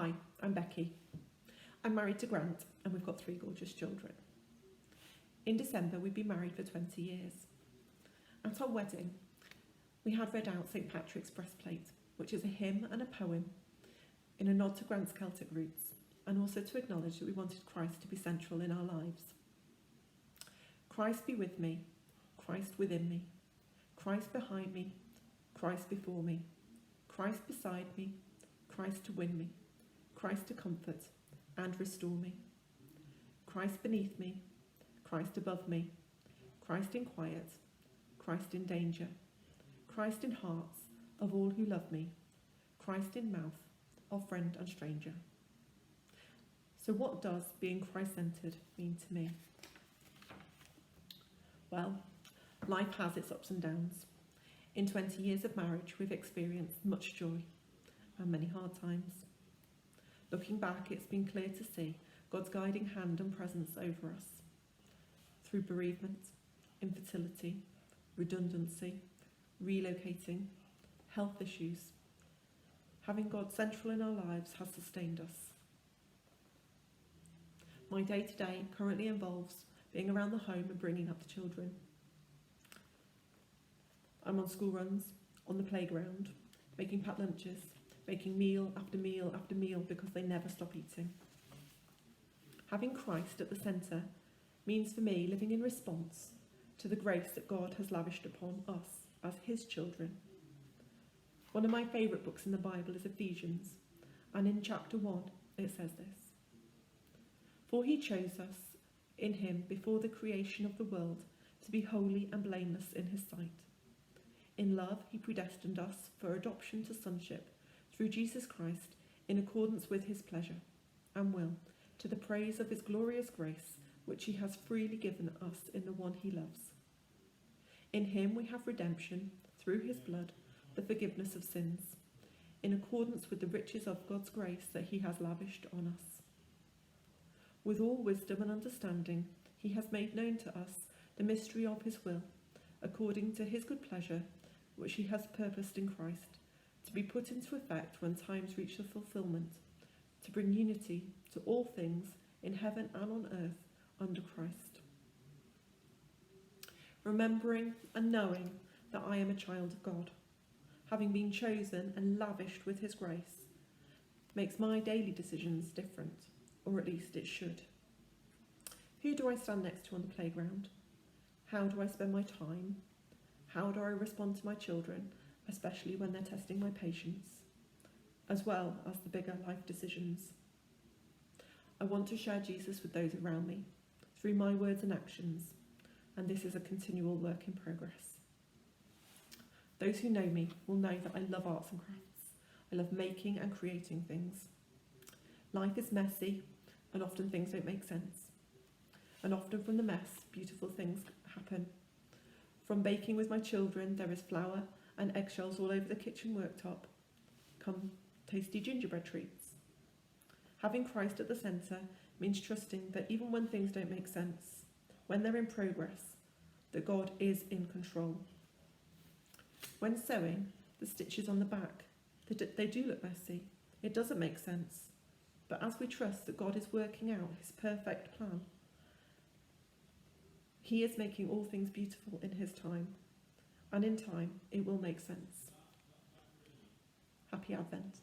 Hi, I'm Becky. I'm married to Grant and we've got 3 gorgeous children. In December we'd been married for 20 years. At our wedding we had read out St Patrick's breastplate, which is a hymn and a poem in a nod to Grant's Celtic roots, and also to acknowledge that we wanted Christ to be central in our lives. Christ be with me, Christ within me, Christ behind me, Christ before me, Christ beside me, Christ to win me, Christ to comfort and restore me, Christ beneath me, Christ above me, Christ in quiet, Christ in danger, Christ in hearts of all who love me, Christ in mouth of friend and stranger. So what does being Christ-centred mean to me? Well, life has its ups and downs. In 20 years of marriage, we've experienced much joy and many hard times. Looking back, it's been clear to see God's guiding hand and presence over us through bereavement, infertility, redundancy, relocating, health issues. Having God central in our lives has sustained us. My day-to-day currently involves being around the home and bringing up the children. I'm on school runs, on the playground, making packed lunches, making meal after meal after meal because they never stop eating. Having Christ at the centre means for me living in response to the grace that God has lavished upon us as his children. One of my favourite books in the Bible is Ephesians, and in chapter 1 it says this: "For he chose us in him before the creation of the world to be holy and blameless in his sight. In love he predestined us for adoption to sonship through Jesus Christ in accordance with his pleasure and will, to the praise of his glorious grace, which he has freely given us in the one he loves. In him we have redemption through his blood, the forgiveness of sins, in accordance with the riches of God's grace that he has lavished on us. With all wisdom and understanding, he has made known to us the mystery of his will, according to his good pleasure, which he has purposed in Christ, to be put into effect when times reach their fulfillment, to bring unity to all things in heaven and on earth under Christ. Remembering and knowing that I am a child of God, having been chosen and lavished with his grace, makes my daily decisions different, or at least it should. Who do I stand next to on the playground? How do I spend my time? How do I respond to my children, especially when they're testing my patience, as well as the bigger life decisions? I want to share Jesus with those around me, through my words and actions, and this is a continual work in progress. Those who know me will know that I love arts and crafts. I love making and creating things. Life is messy, and often things don't make sense. And often from the mess, beautiful things happen. From baking with my children, there is flour and eggshells all over the kitchen worktop. Come tasty gingerbread treats. Having Christ at the centre means trusting that even when things don't make sense, when they're in progress, that God is in control. When sewing, the stitches on the back, they do look messy. It doesn't make sense. But as we trust that God is working out his perfect plan, he is making all things beautiful in his time, and in time it will make sense. Happy Advent.